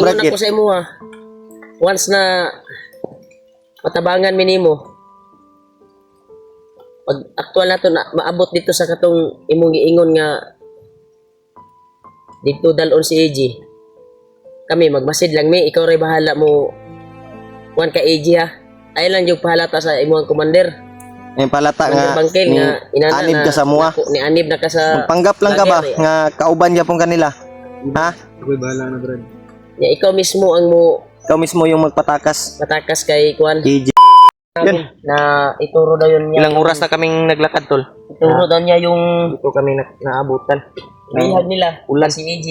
Ingon ako sa imo ha. Once na matabangan minimo. Pag aktual na to na maabot dito sa katong imong giingon nga dito dalon si AG. Kami magmasid lang mi, ikaw ray bahala mo kuan ka AG ha. Ay lang yung pahalata sa imong commander. Yung palata nga Bangkel nga inana anib ka sa mua. Ni anib na ka sa Magpanggap lang ka ba nga kauban niya pong kanila? Ha? Ako'y bahala na, Brad. Ya, ikaw mismo ang mo Ikaw mismo yung magpatakas. matakas kay kuan GG. Yun. na ituro daw yun niya. Ilang oras na kaming naglakad tol. Ituro daw niya yung Dito kami naabutan. bihag nila. Ulan. Si AG.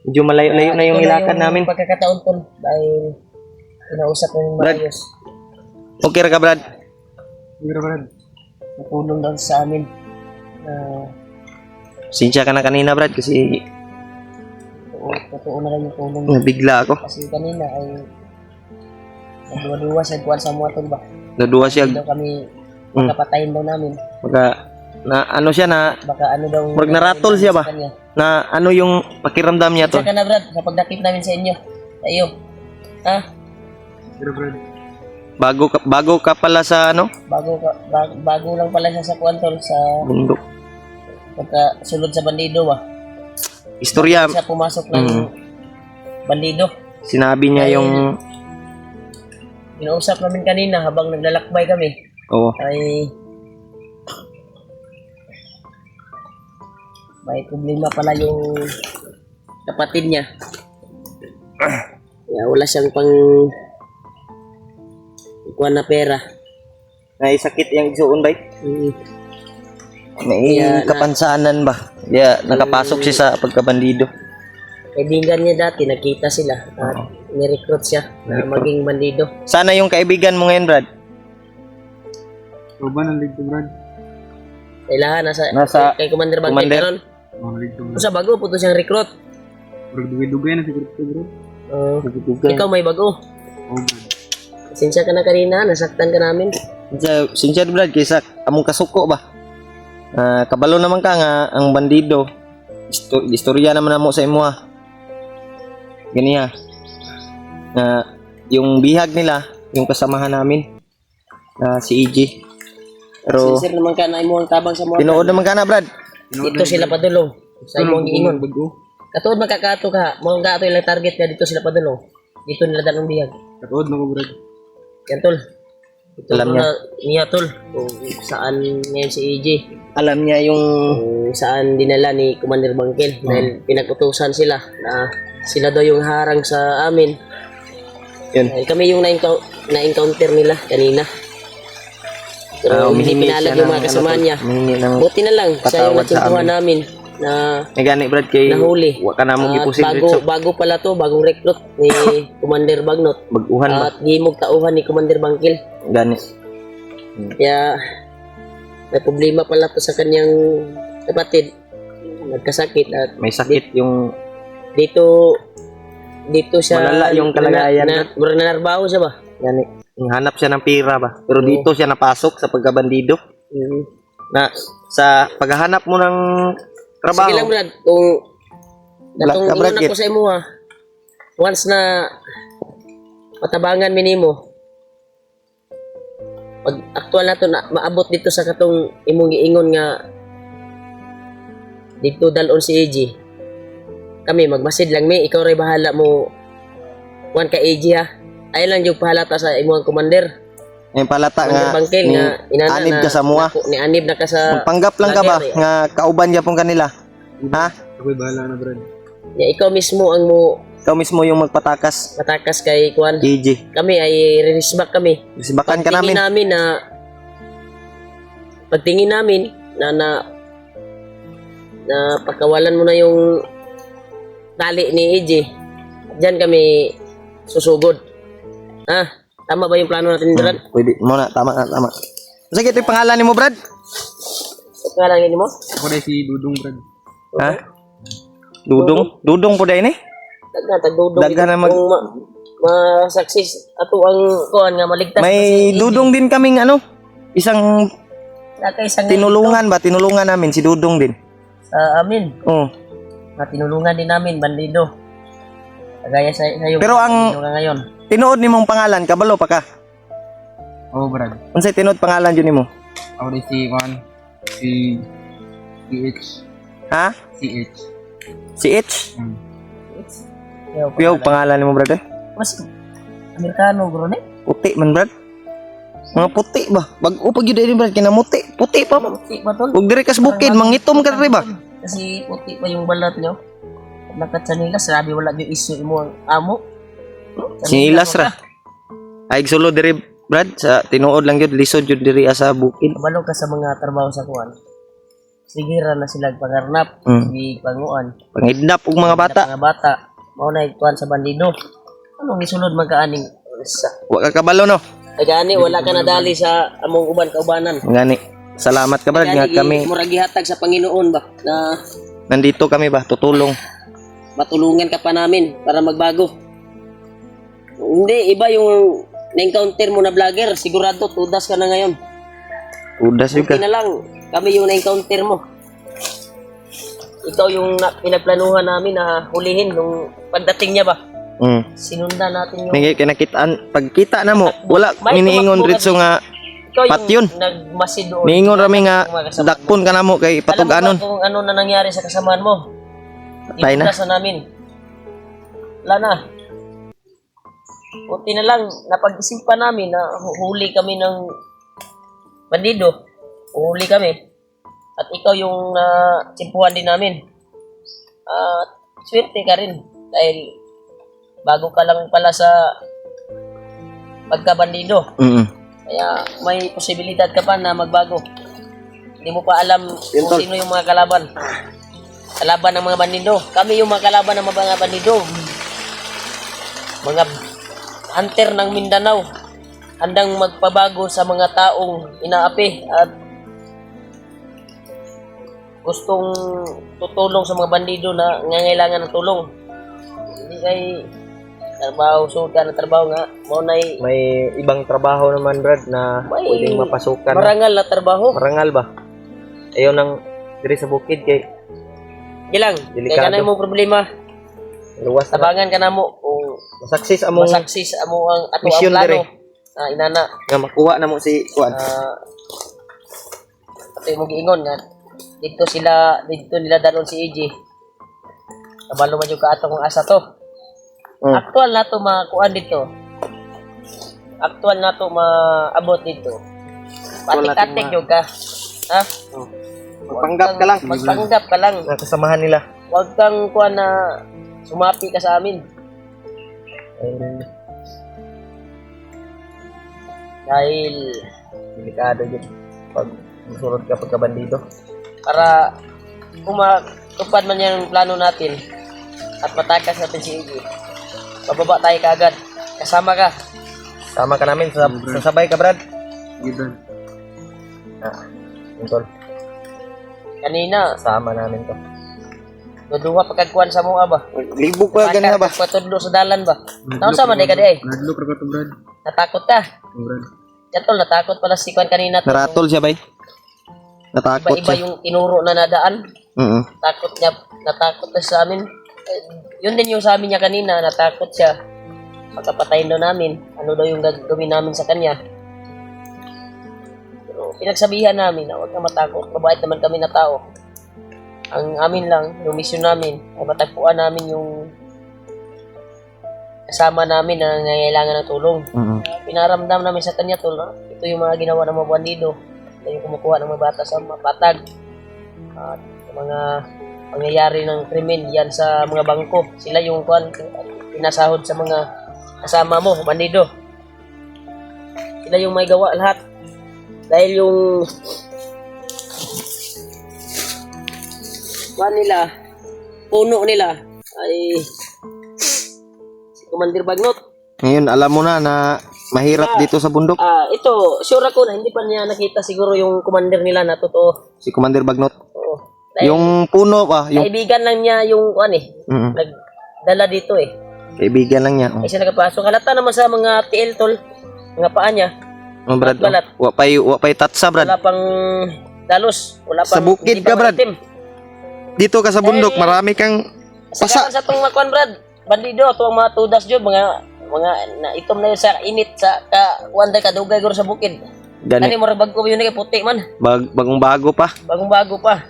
Medyo malayo-layo na yung nilakad namin. Pagkakataon tol dahil kinausap mo yung Brad. maayos. Okay ra ka Brad? Mira, Brad. Natulong daw sa amin. Sinsya ka na kanina Brad kasi Totoo na rin yung tulong niya. nabigla ako. Kasi kanina ay nagduwa-duwa sa kuwan sa mga tol ba? Naduwa siya. Hindi daw kami makapatayin daw namin. Baka na ano siya na Baka ano daw. Murag naratol siya ba? sa kanya. na ano yung pakiramdam niya tol. Saka na Brad, sa pagdakip namin sa inyo. Sa iyo. Ha? Mira, Brad. Bago ka pala sa ano? Bago lang pala siya sa kuwan tol sa Bundok. pagka sulod sa bandido ba? Istorya, Siya pumasok ng bandido. sinabi niya yung Inausap namin kanina habang naglalakbay kami. oo. Ay may problema pala yung kapatid niya. Kaya wala siyang pang kuha na pera. May sakit yung suon bay. May Kaya kapansanan ba? Yeah, nakapasok siya sa pagkabandido. Kaibigan niya dati, nakita sila at nirecruit siya na maging bandido. Sana yung kaibigan mo ngayon, Brad. Ikaw ba ng ligto, Brad? Kailangan Nasa kay Commander Bangkit Commander. karon. Mga ligto, Brad. Sa bago po to siyang recruit. Brad, dugay-dugay na siguro ito, Brad. Ikaw may bago. Oh, Brad. Pasensya ka na kanina, nasaktan ka namin. Sincere, Brad, kaysa among kasuko ba? Kabalo naman ka nga ang bandido. Istorya naman namo sa imo ha. Ganiya. Yung bihag nila, yung kasamahan namin si EG. Pero Sincere naman ka na imo ang tabang sa mga. tinuod naman ka na, Brad. Dito sila padulong sa imong giingon. Bago. Katuod magkakato ka, mo nga ato ilang target nga dito sila padulong. Dito nila dalong bihag. Katood na ko, Brad. Yan tol. Ito Alam niya. niya tol kung saan ngayon si AJ. Alam niya yung Kung saan dinala ni Commander Bangkel dahil pinag-utusan sila na sila daw yung harang sa amin. yun. Dahil kami yung na-encounter nila kanina. Pero hindi Humihingi pinalag siya yung mga ng kasama ano, niya. humihingi ng Buti na lang siya yung patawad sa natsimpuhan amin. namin na may gani, Brad, kay nahuli. wa ka namong At gipusin bago pala to, bagong recruit ni Commander Bagnot. baguhan ba? At gimog tauhan ni Commander Bangkel. Gani. Kaya may problema pala to sa kanyang kapatid. Nagkasakit at May sakit yung dito siya Malala yung kalagayan nanarbaho siya ba? gani. Hanap siya ng pira ba? Pero dito siya napasok sa pagkabandido. Na sa paghahanap mo ng trabaho. Sige lang Brad, kung natong Brad, ingon ako sa imo ha. Once na matabangan minimo. Pag aktual na to na maabot dito sa katong imong giingon nga dito dalon si AG. Kami magmasid lang mi, ikaw ray bahala mo kuan ka AG ha. Ay lang yung pahalata sa imong commander. Yung palata Commander nga Bangkel nga inana anib ka sa mua. Ni anib na ka sa Magpanggap lang ka ba lager, eh. nga kauban niya pong kanila? Ha? Ako'y bahala na, Brad. Ya, ikaw mismo ang mo Ikaw mismo yung magpatakas. matakas kay kuan. GG. Kami ay re-respect kami. Sibakan ka Pagtingin namin. Pagtingin namin na pagkawalan mo na yung tali ni AJ. Diyan kami susugod. Tama ba yung plano natin, Brad? Pwede mo na, tama na, tama. Sige, ito yung pangalan ni mo, Brad. Pangalan mo? Ako na si Dudong, Brad. Ha? Dudong? Dudong po dahil eh? Tagdudong. Daghan na mag- Kung ma-success ato ang kuan nga maligtas. May dudong din kaming ano, isang Isang tinulungan ba? Tinulungan namin si Dudong din. sa amin. Oh. Tinulungan din namin bandido. Kagaya sa iyo. Pero ang- ngayon. Tinuod nimong pangalan, kabalo pa ka. Oo, Brad. Unsay tinuod pangalan jud nimo? Ako rin si Juan. Si CH. Ha? CH. Si H? Kaya, Piyo pangalan nimo, brad? Mas Amerikano bro ni. Puti man, brad. Mga puti ba? Bag-o pag yun brad, kinamuti. Puti pa mo. Puti ba tol? Huwag diri kas bukid, mangitom ka diri ba? Kasi puti pa yung balat nyo. Nakat sa nila, sabi wala yung issue mo ang amo. Sinilas ra. Ay solo diri, brad, sa tinuod lang yun, lisod yun diri sa bukid. Kabalo ka sa mga trabaho sa kuwan. Sige ra na sila pangarnap, sige panguan. Pangidnap og mga bata. Mga bata, mao na ikuan sa bandido. Anong isunod magkaaning sa Wa ka kabalo no. ay gani wala ka nadali sa among uban kaubanan. Ngani. Salamat ka brad nga kami murag gihatag sa Panginoon ba na nandito kami ba tutulong. matulungan ka pa namin para magbago. Hindi, iba yung na-encounter mo na vlogger, sigurado tudas ka na ngayon. Udas yun Okay ka. na lang, kami yung na-encounter mo. Ikaw yung pinagplanuhan namin na hulihin nung pagdating niya ba? Sinundan natin yung... May kinakitaan pagkita na mo wala May miniingon tumakbo ka dritso nga Ikaw pat yun. yung nagmasid doon. niingon rami nga dakpon ka na mo kay patuganon. Alam mo ba kung ano na nangyari sa kasamaan mo? Patay na. Ibukasan namin. Wala na. Buti na lang, napag-isipan namin na huli kami ng bandido. Huli kami. At ikaw yung tsimpuhan din namin. At swerte ka rin. Dahil bago ka lang pala sa pagkabandido. Kaya may posibilidad ka pa na magbago. Hindi mo pa alam kung Tol. sino yung mga kalaban. Kalaban ng mga bandido. Kami yung mga kalaban ng mga bandido. Mga hunter ng Mindanao. Handang magpabago sa mga taong inaapi at gustong tutulong sa mga bandido na nangangailangan ng tulong. Hindi kay trabaho, suka na trabaho nga. Maunay May ibang trabaho naman brad na May pwedeng mapasukan. marangal na trabaho. Marangal ba? Ayaw nang diri sa bukid kay Di lang. Delikado. Kaya ka na mo problema. luwas na Tabangan ka na mo kung masaksis among masaksis mo ang ato ang mission plano. dire. Inana. nga makuha na mo si Juan. Ito yung giingon nga. Dito nila dalon si EJ. Kabalo man yung kaato kung asa to. Aktual na to makuan dito. Aktual na to maabot dito. Aktual natin Patik-atik yung ka. Ha? Magpanggap ka lang. Magpanggap ka lang. Nga kasamahan nila. Huwag kang kuan na sumapi ka sa amin. Dahil Delikado yun. Pag musulod ka pagkabandido. para kung matupad man yung plano natin at matakas natin si EJ, bababa tayo kaagad. Kasama ka. Sama ka namin. Sasabay ka, Brad. Sige, Brad. Tol. Kanina, Sama namin to. duduwa pagkagkuhan sa mga ba? Libog pa ganina ba? Patudlo sa dalan ba? Naon sa man ka di ay? Nadlo ka to, Brad. Natakot ka. Oo, Brad. Yatol, natakot pala si Kwan kanina. Naratol siya, bay. Natakot Iba-iba siya. yung tinuro na nadaan. Mm-mm. Natakot na sa amin. Yun din yung sa amin niya kanina, natakot siya. Pagkapatayin daw namin, ano daw yung gagawin namin sa kanya. Pero pinagsabihan namin na huwag ka matakot, mabait naman kami na tao. Ang amin lang, yung mission namin, ay matagpuan namin yung kasama namin na nangangailangan ng tulong. Mm-mm. Pinaramdam namin sa kanya, tol, ito yung mga ginawa ng mga bandido. Ito yung kumukuha ng mga bata sa mga patag. At mga pangyayari ng krimen yan sa mga bangko. Sila yung pinasahod sa mga kasama mo, bandido. Sila yung may gawa lahat. Dahil yung nila, puno nila ay si Commander Bagnot. Ngayon, alam mo na na mahirap dito sa bundok. Ito, sure ako na hindi pa niya nakita siguro yung commander nila na totoo. Si Commander Bagnot. Oo. Dahil Yung puno pa. Yung kaibigan lang niya yung Mm-mm. nagdala dito eh. Kaibigan lang niya. Kasi nakapasok. Halata naman sa mga TL tol, mga paa niya. Brad. Balat. Wapay tatsa, Brad. Wala pang dalos. Wala pang Sa bukid hindi pa ka, Brad. maitim. Dito ka sa bundok, marami kang Sa pasa. sa itong makuan, Brad. bandido to ang mga tudas jud mga na itom na yun sa init sa ka wanda kadugay guro sa bukid. Kani Gani. mo ra bagko yun kay puti man. Bagong bago pa. Bagong bago pa.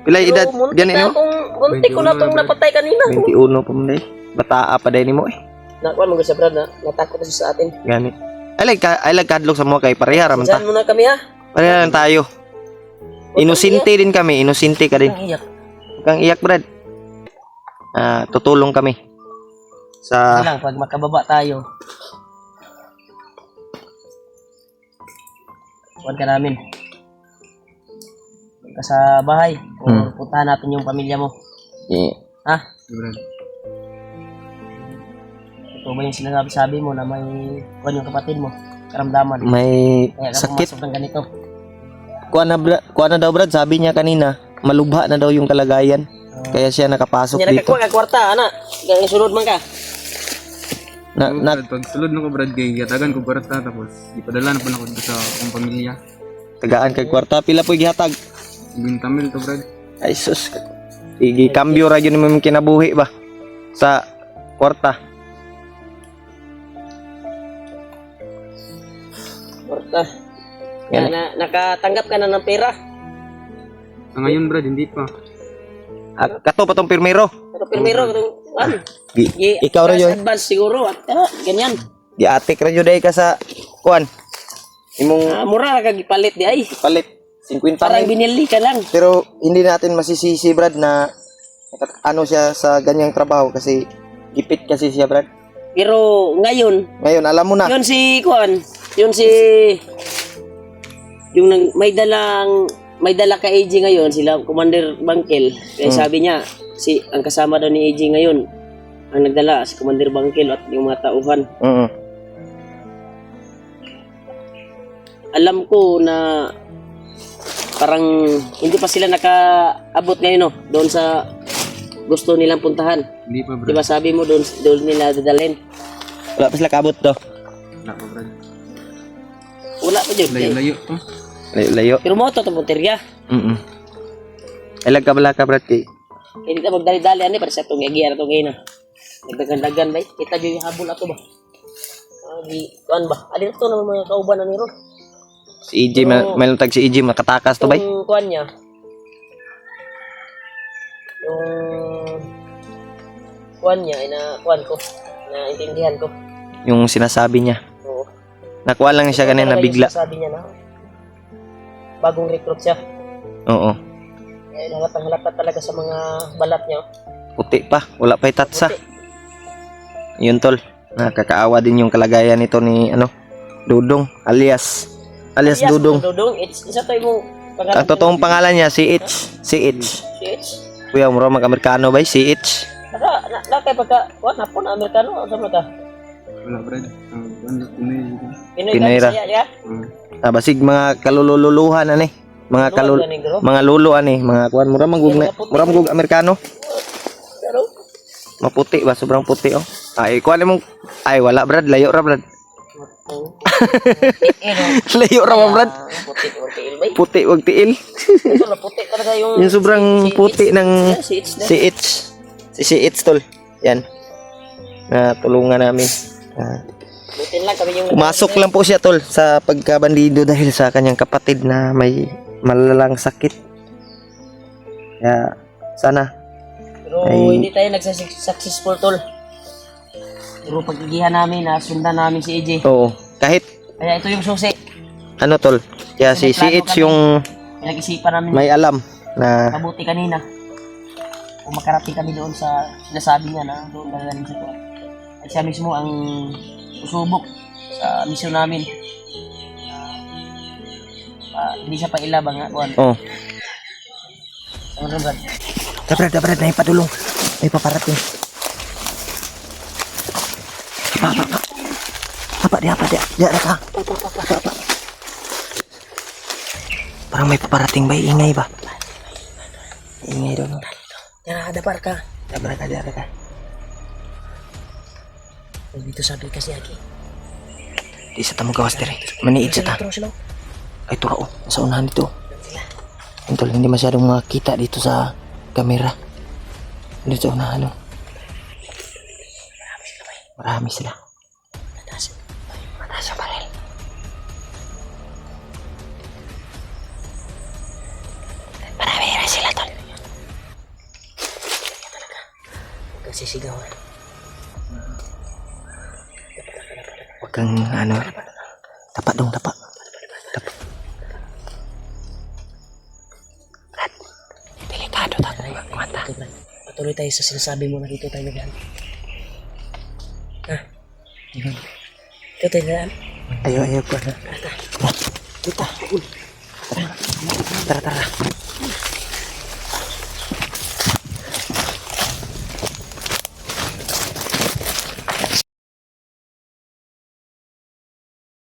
Pila edad? Gani no? Muntik ko na tong napatay kanina. 21 pa man day. Bataa pa day nimo eh. Nakuan mo sa brad na natakot na siya sa atin. Gani. I like kadlok sa mo kay pareha ra man ta. Saan muna kami ha? Pareha lang tayo. Inosente din kami, inosente ka din. Ang iyak. Huwag kang iyak, Brad. Tutulong kami. Sa Lang pag makababa tayo. Huwag ka namin. Huwag ka sa bahay. O puntahan natin yung pamilya mo. Ha? Brad. Ito ba yung sinasabi mo na may kung yung kapatid mo? Karamdaman. may Kaya ka sakit. pumasok ng ganito. Kuha na daw, Brad. Sabi niya kanina, malubha na daw yung kalagayan. Kaya siya nakapasok Hindi dito. nakakuha ka kwarta, ana. Kaya sunod man ka. Brad, pag sulod na ko Brad kay gatagan ko kwarta tapos ipadala na po na ko sa akong pamilya. Tagaan kay kwarta. Pila po gihatag. 20,000 to Brad. Ay, sus. Igi-cambio ra yun yung kinabuhi ba? Sa kwarta. Kwarta. Yan. Nakatanggap ka na ng pera. Sa ngayon Brad, hindi pa. Kato pa tong pirmero. Pero primero, Ikaw ra yun. advance siguro. At ganyan. Giatik ra yun day ka sa kuan. Imong Mura ka gipalit di ay. palit. 50 Parang na. binili ka lang. Pero hindi natin masisisi, Brad, na ano siya sa ganyang trabaho kasi gipit kasi siya, Brad. Pero ngayon, Ngayon, alam mo na. yun si Kuan, yun si yung may dala ka AJ ngayon, sila Commander Bangkel. Kaya sabi niya, ang kasama daw ni AJ ngayon, ang nagdala si Commander Bangkel at yung mga tauhan. Alam ko na parang hindi pa sila nakaabot ngayon no, doon sa gusto nilang puntahan. Hindi pa Brad. Diba sabi mo doon nila dadalhin? Wala pa sila kabot to. Wala pa Brad. Wala pa dyan. Layo-layo to. Layo-layo. Pero mo ito punterya. Ilag ka bala ka, Brad, kay Hindi ka magdali-dali ani para sa itong agiya na itong ngayon. Nagdagan-dagan ba? Kita dyan yung habol ato ba? Kuan ba? Alin ito naman mga kauban na ni Ron. si EJ, may tag si EJ, makatakas to, bay? Yung kuan niya. Yung kuan niya, kuan ko. Naintindihan ko. Yung sinasabi niya. Oo. Nakuha lang siya kanina, bigla. Sabi niya na bagong recruit siya. Oo. Eh, halata talaga sa mga balat niya. Puti pa, wala pa itatsa. Puti. Yun, tol. Nakakaawa din yung kalagayan nito ni, Dudong, alias Yes, Dudong. Dudong, isa to yung pangalan. Ang totoong pangalan niya, si Itch. Si Itch. Shit. Kuya, mura mag-Amerikano ba? Si Itch. Nakay pagka, kuan, hapon, Amerikano, o saan ka? Wala Brad. Ano Pinoy dito. Pinoy Pinoy ra. ka, ya? Basig mga kalululuhan, ani. Mga lulo, ani. Mga kuan, mura magug Amerikano. Pero, Maputi ba? Sobrang puti, oh. Ay, kuan mo. Ay, wala, Brad. Layo ra, Brad. Layo ra, Brad. puti, ilbay. Puti, wag tiil. Ito na puti talaga yung... Yung sobrang puti ng Si Itch na. si Itch. Si Itch, tol. Yan. Tulungan namin. Butin lang kami yung... Pumasok lang po siya, tol, sa pagkabandido dahil sa kanyang kapatid na may malalang sakit. Kaya, sana. Pero hindi tayo successful tol. Pero pagkigihan namin, sundan namin si AJ. Oo. Kahit, Kaya ito yung susi. tol. Kaya si Itch yung Pinag-isipan namin may alam na mabuti kanina. Kung makarating kami doon sa sinasabi niya na doon talaga sa tuwa. Ay siya mismo ang usubok sa misyon namin. Hindi siya pa ilabang nga, Juan. oh. Ano ba? Dabrad, may padulong. May paparating. Apa dia. Dia ka. Parang may paparating ba? Ingay ba? Ingay doon. Yan, adapar ka. Dabrad ka. Dito sabi kasi aki. Di sa tamo gawas dire. Maniid sa ta. Terus no. Ay turao. Sa unahan dito. Tol, hindi masyadong makita dito sa kamera. Dito sa unahan. Marami sila. Mataas yung baril. Marami na sila, tol. Huwag kang sisigaw. Huwag kang ano. Tapak dong, tapak. Brad, delikado tayo. Mata. Okay, Brad. Patuloy tayo sa sinasabi mo na dito tayo naglaan. Ha? Ito tayo naglaan. Ayaw ko na. Kita. Tara, tara.